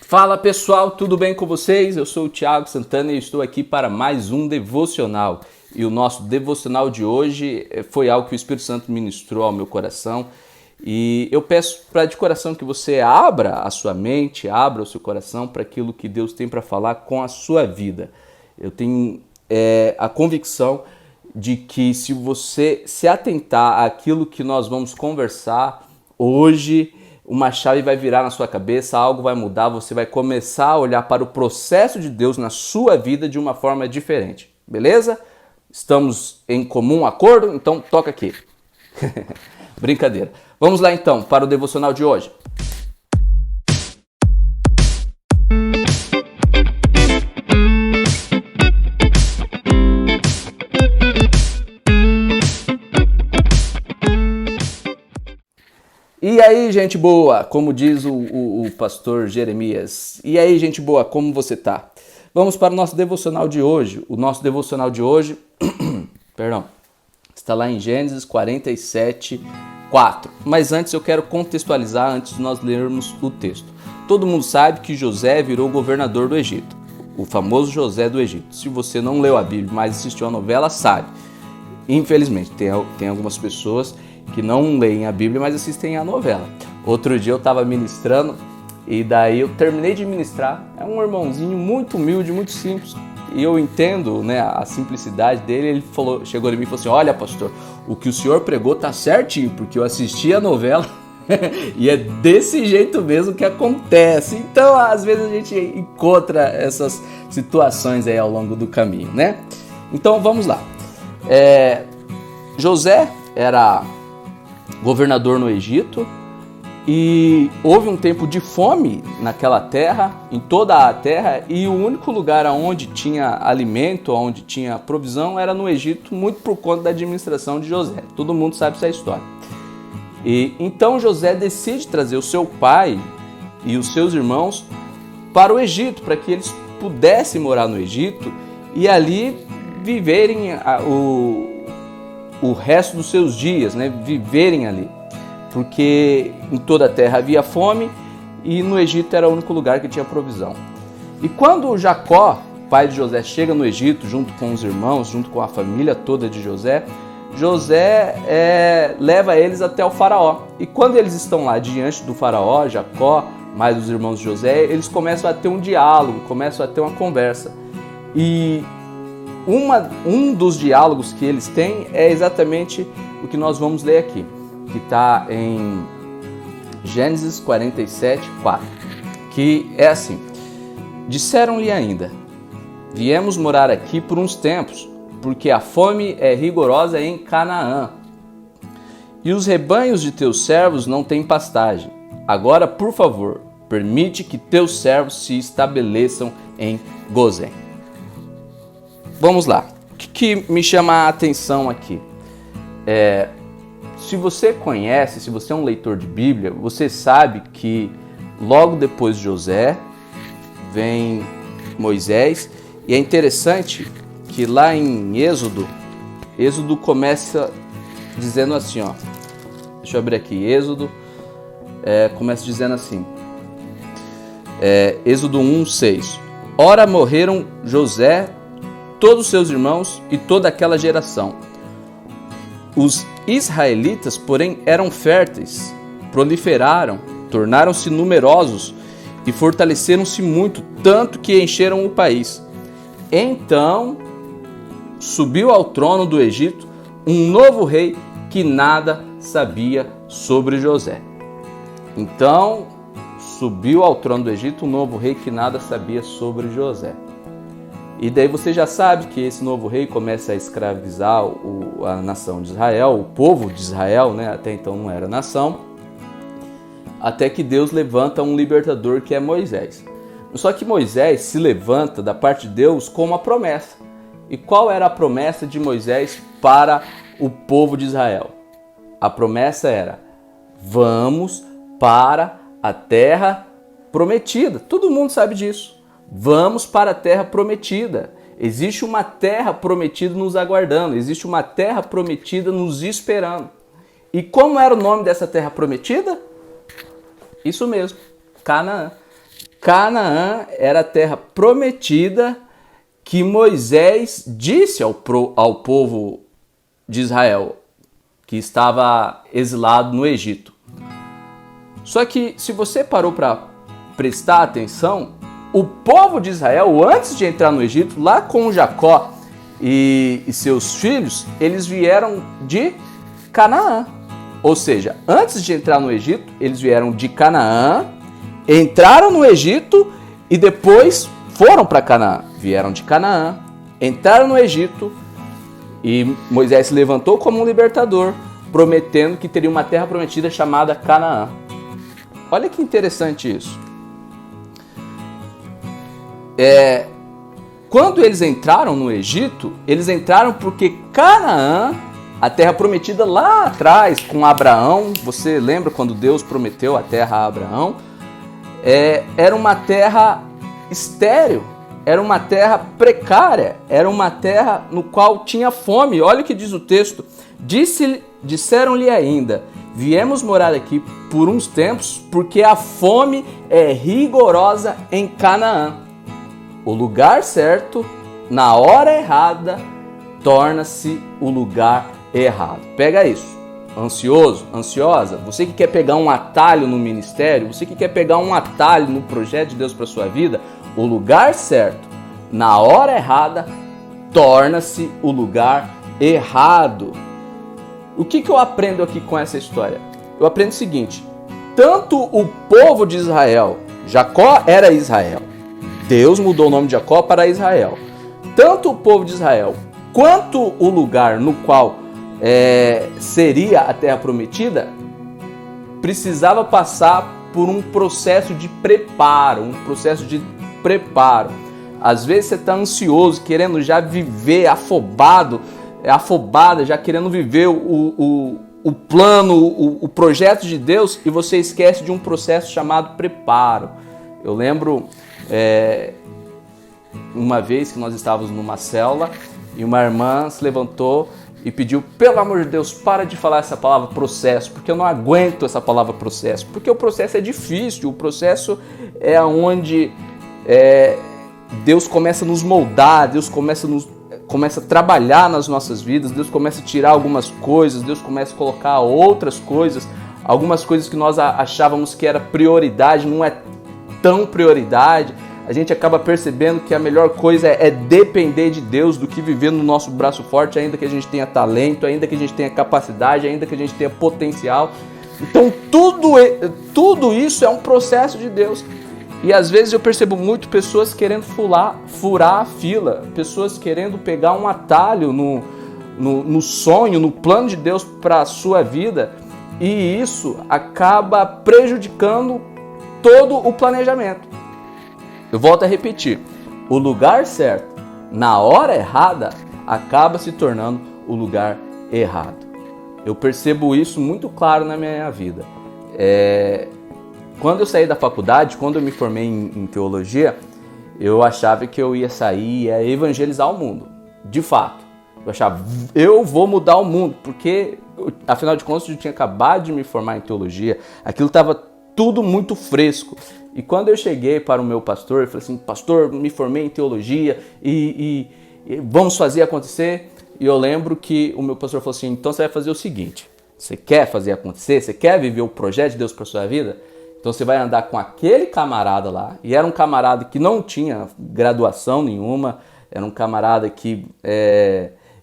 Fala pessoal, tudo bem com vocês? Eu sou o Thiago Santana e estou aqui para mais um devocional. E o nosso devocional de hoje foi algo que o Espírito Santo ministrou ao meu coração. E eu peço de coração que você abra a sua mente, abra o seu coração para aquilo que Deus tem para falar com a sua vida. Eu tenho a convicção de que se você se atentar àquilo que nós vamos conversar hoje, uma chave vai virar na sua cabeça, algo vai mudar, você vai começar a olhar para o processo de Deus na sua vida de uma forma diferente, beleza? Estamos em comum acordo? Então toca aqui. Brincadeira. Vamos lá então para o devocional de hoje. E aí, gente boa, como diz o pastor Jeremias. E aí, gente boa, como você tá? Vamos para o nosso devocional de hoje. O nosso devocional de hoje, está lá em Gênesis 47, 4. Mas antes eu quero contextualizar, antes de nós lermos o texto. Todo mundo sabe que José virou governador do Egito, o famoso José do Egito. Se você não leu a Bíblia, mas assistiu a novela, sabe. Infelizmente, tem algumas pessoas que não leem a Bíblia, mas assistem a novela. Outro dia eu estava ministrando e daí eu terminei de ministrar. É um irmãozinho muito humilde, muito simples. E eu entendo, né, a simplicidade dele. Ele chegou em mim e falou assim: olha, pastor, o que o senhor pregou tá certinho, porque eu assisti a novela e é desse jeito mesmo que acontece. Então, às vezes a gente encontra essas situações aí ao longo do caminho, né? Então, vamos lá. José era governador no Egito e houve um tempo de fome naquela terra, em toda a terra, e o único lugar onde tinha alimento, onde tinha provisão era no Egito, muito por conta da administração de José. Todo mundo sabe essa história. E então José decide trazer o seu pai e os seus irmãos para o Egito, para que eles pudessem morar no Egito e ali viverem o resto dos seus dias, né? Viverem ali, porque em toda a terra havia fome e no Egito era o único lugar que tinha provisão. E quando Jacó, pai de José, chega no Egito junto com os irmãos, junto com a família toda de José, leva eles até o faraó. E quando eles estão lá diante do faraó, Jacó, mais os irmãos de José, eles começam a ter um diálogo, começam a ter uma conversa. E um dos diálogos que eles têm é exatamente o que nós vamos ler aqui, que está em Gênesis 47, 4, que é assim: disseram-lhe ainda, viemos morar aqui por uns tempos, porque a fome é rigorosa em Canaã, e os rebanhos de teus servos não têm pastagem. Agora, por favor, permite que teus servos se estabeleçam em Gozém. Vamos lá, o que me chama a atenção aqui? Se você conhece, se você é um leitor de Bíblia, você sabe que logo depois de José vem Moisés, e é interessante que lá em Êxodo começa dizendo assim, ó, deixa eu abrir aqui, Êxodo começa dizendo assim, Êxodo 1, 6, ora morreram José, todos seus irmãos e toda aquela geração. Os israelitas, porém, eram férteis, proliferaram, tornaram-se numerosos e fortaleceram-se muito, tanto que encheram o país. Então, subiu ao trono do Egito um novo rei que nada sabia sobre José. Então, subiu ao trono do Egito um novo rei que nada sabia sobre José. E daí você já sabe que esse novo rei começa a escravizar a nação de Israel, o povo de Israel, né? Até então não era nação, até que Deus levanta um libertador que é Moisés. Só que Moisés se levanta da parte de Deus com uma promessa. E qual era a promessa de Moisés para o povo de Israel? A promessa era: vamos para a terra prometida. Todo mundo sabe disso. Vamos para a terra prometida. Existe uma terra prometida nos aguardando. Existe uma terra prometida nos esperando. E como era o nome dessa terra prometida? Isso mesmo, Canaã. Canaã era a terra prometida que Moisés disse ao povo de Israel, que estava exilado no Egito. Só que, se você parou para prestar atenção, o povo de Israel, antes de entrar no Egito, lá com Jacó e seus filhos, eles vieram de Canaã. Ou seja, antes de entrar no Egito, eles vieram de Canaã, entraram no Egito e depois foram para Canaã. Vieram de Canaã, entraram no Egito e Moisés se levantou como um libertador, prometendo que teria uma terra prometida chamada Canaã. Olha que interessante isso. Quando eles entraram no Egito, eles entraram porque Canaã, a terra prometida lá atrás com Abraão, você lembra quando Deus prometeu a terra a Abraão? Era uma terra estéril, era uma terra precária, era uma terra no qual tinha fome. Olha o que diz o texto. Disseram-lhe ainda: viemos morar aqui por uns tempos, porque a fome é rigorosa em Canaã. O lugar certo, na hora errada, torna-se o lugar errado. Pega isso. Ansioso, ansiosa, você que quer pegar um atalho no ministério, você que quer pegar um atalho no projeto de Deus para sua vida, o lugar certo, na hora errada, torna-se o lugar errado. O que eu aprendo aqui com essa história? Eu aprendo o seguinte: tanto o povo de Israel, Jacó era Israel, Deus mudou o nome de Jacó para Israel. Tanto o povo de Israel, quanto o lugar no qual seria a terra prometida, precisava passar por um processo de preparo, Às vezes você está ansioso, querendo já viver, afobada, já querendo viver o plano, o projeto de Deus, e você esquece de um processo chamado preparo. Eu lembro uma vez que nós estávamos numa célula e uma irmã se levantou e pediu: pelo amor de Deus, para de falar essa palavra processo, porque eu não aguento essa palavra processo, porque o processo é difícil, o processo é onde Deus começa a nos moldar, Deus começa a trabalhar nas nossas vidas, Deus começa a tirar algumas coisas, Deus começa a colocar outras coisas, algumas coisas que nós achávamos que era prioridade, não é tão prioridade. A gente acaba percebendo que a melhor coisa é depender de Deus do que viver no nosso braço forte, ainda que a gente tenha talento, ainda que a gente tenha capacidade, ainda que a gente tenha potencial. Então tudo isso é um processo de Deus. E às vezes eu percebo muito pessoas querendo furar a fila, pessoas querendo pegar um atalho no sonho, no plano de Deus para a sua vida, e isso acaba prejudicando todo o planejamento. Eu volto a repetir: o lugar certo, na hora errada, acaba se tornando o lugar errado. Eu percebo isso muito claro na minha vida. Quando eu saí da faculdade, quando eu me formei em teologia, eu achava que eu ia sair e ia evangelizar o mundo. De fato, eu achava: eu vou mudar o mundo, porque, afinal de contas, eu tinha acabado de me formar em teologia, aquilo estava tudo muito fresco. E quando eu cheguei para o meu pastor, eu falei assim: pastor, me formei em teologia e vamos fazer acontecer. E eu lembro que o meu pastor falou assim: então você vai fazer o seguinte, você quer fazer acontecer? Você quer viver o projeto de Deus para a sua vida? Então você vai andar com aquele camarada lá. E era um camarada que não tinha graduação nenhuma, era um camarada que...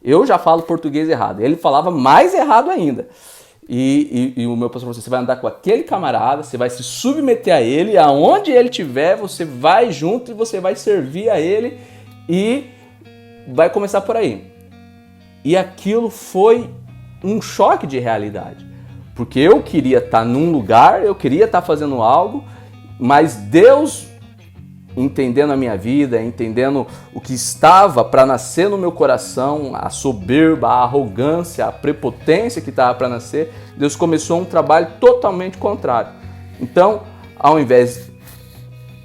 eu já falo português errado, ele falava mais errado ainda. E o meu pastor falou assim: você vai andar com aquele camarada, você vai se submeter a ele, aonde ele estiver, você vai junto e você vai servir a ele e vai começar por aí. E aquilo foi um choque de realidade, porque eu queria estar num lugar, eu queria estar fazendo algo, mas Deus, entendendo a minha vida, entendendo o que estava para nascer no meu coração, a soberba, a arrogância, a prepotência que estava para nascer, Deus começou um trabalho totalmente contrário. Então, ao invés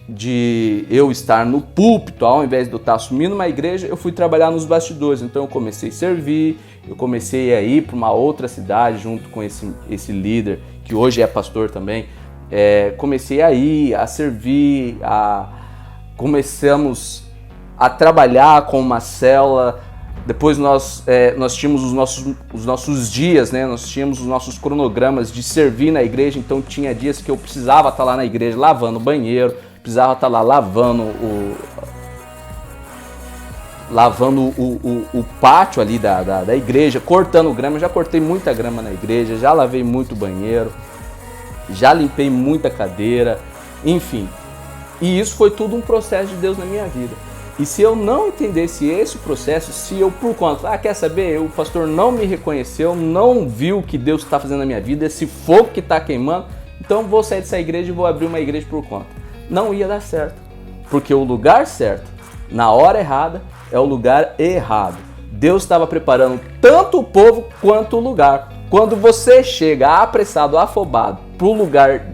de eu estar no púlpito, ao invés de eu estar assumindo uma igreja, eu fui trabalhar nos bastidores. Então eu comecei a servir, eu comecei a ir para uma outra cidade junto com esse líder, que hoje é pastor também, comecei a ir, a servir, começamos a trabalhar com uma célula. Depois nós tínhamos os nossos dias, né? Nós tínhamos os nossos cronogramas de servir na igreja. Então tinha dias que eu precisava estar lá na igreja lavando o banheiro, precisava estar lá lavando o pátio ali da igreja, cortando grama. Eu já cortei muita grama na igreja, já lavei muito banheiro, já limpei muita cadeira, enfim. E isso foi tudo um processo de Deus na minha vida. E se eu não entendesse esse processo, se eu por conta, quer saber, o pastor não me reconheceu, não viu o que Deus está fazendo na minha vida, esse fogo que está queimando, então vou sair dessa igreja e vou abrir uma igreja por conta. Não ia dar certo, porque o lugar certo, na hora errada, é o lugar errado. Deus estava preparando tanto o povo quanto o lugar. Quando você chega apressado, afobado, para o lugar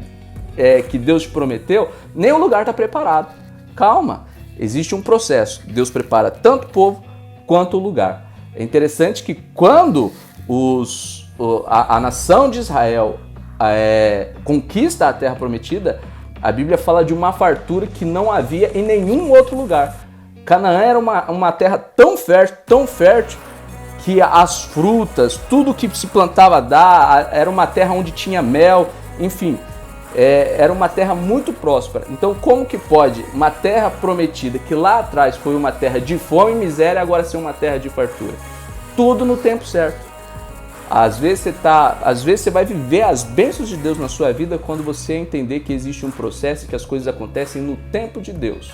que Deus te prometeu, nem o lugar está preparado. Calma. Existe um processo. Deus prepara tanto o povo quanto o lugar. É interessante que quando a nação de Israel conquista a terra prometida, a Bíblia fala de uma fartura que não havia em nenhum outro lugar. Canaã era uma terra tão fértil, que as frutas, tudo que se plantava era uma terra onde tinha mel, enfim. Era uma terra muito próspera. Então como que pode uma terra prometida, que lá atrás foi uma terra de fome e miséria, agora ser uma terra de fartura? Tudo no tempo certo. Às vezes você vai viver as bênçãos de Deus na sua vida quando você entender que existe um processo e que as coisas acontecem no tempo de Deus.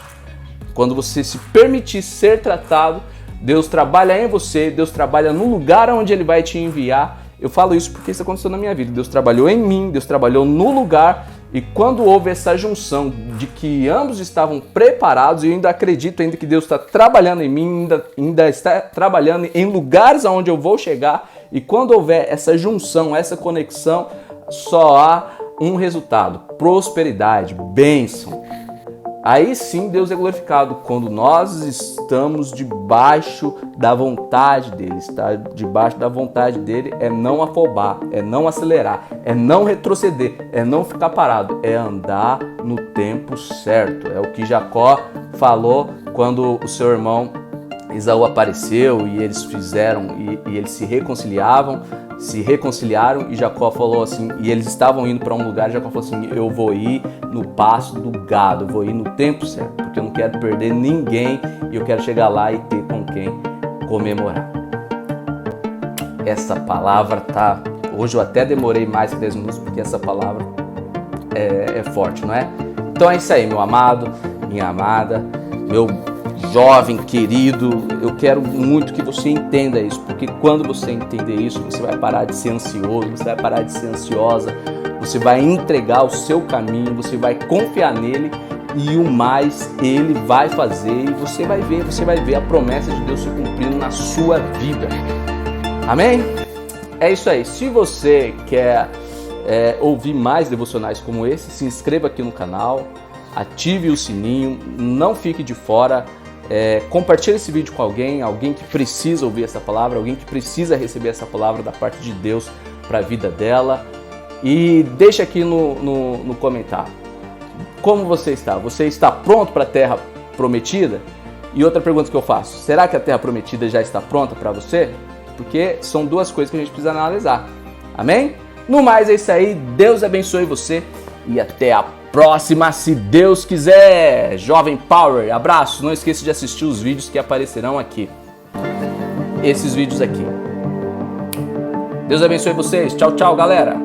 Quando você se permitir ser tratado, Deus trabalha em você, Deus trabalha no lugar onde Ele vai te enviar. Eu falo isso porque isso aconteceu na minha vida. Deus trabalhou em mim, Deus trabalhou no lugar, e quando houve essa junção de que ambos estavam preparados, e eu ainda acredito ainda que Deus está trabalhando em mim, ainda está trabalhando em lugares aonde eu vou chegar, e quando houver essa junção, essa conexão, só há um resultado: prosperidade, bênção. Aí sim Deus é glorificado, quando nós estamos debaixo da vontade dele. Estar debaixo da vontade dele é não afobar, é não acelerar, é não retroceder, é não ficar parado, é andar no tempo certo. É o que Jacó falou quando o seu irmão Esaú apareceu e eles fizeram, e eles se reconciliaram, e Jacó falou assim, e eles estavam indo para um lugar, e Jacó falou assim: eu vou ir no pasto do gado, eu vou ir no tempo certo, porque eu não quero perder ninguém, e eu quero chegar lá e ter com quem comemorar. Essa palavra hoje eu até demorei mais que 10 minutos, porque essa palavra é forte, não é? Então é isso aí, meu amado, minha amada, meu jovem, querido, eu quero muito que você entenda isso, porque quando você entender isso, você vai parar de ser ansioso, você vai parar de ser ansiosa, você vai entregar o seu caminho, você vai confiar nele, e o mais ele vai fazer, e você vai ver a promessa de Deus se cumprindo na sua vida. Amém? É isso aí. Se você quer ouvir mais devocionais como esse, se inscreva aqui no canal, ative o sininho, não fique de fora. Compartilhe esse vídeo com alguém que precisa ouvir essa palavra, alguém que precisa receber essa palavra da parte de Deus para a vida dela. E deixa aqui no comentário como você está. Você está pronto para a terra prometida? E outra pergunta que eu faço: será que a terra prometida já está pronta para você? Porque são duas coisas que a gente precisa analisar. Amém? No mais é isso aí. Deus abençoe você e até a próxima, se Deus quiser. Jovem Power, abraço. Não esqueça de assistir os vídeos que aparecerão aqui. Esses vídeos aqui. Deus abençoe vocês. Tchau, tchau, galera.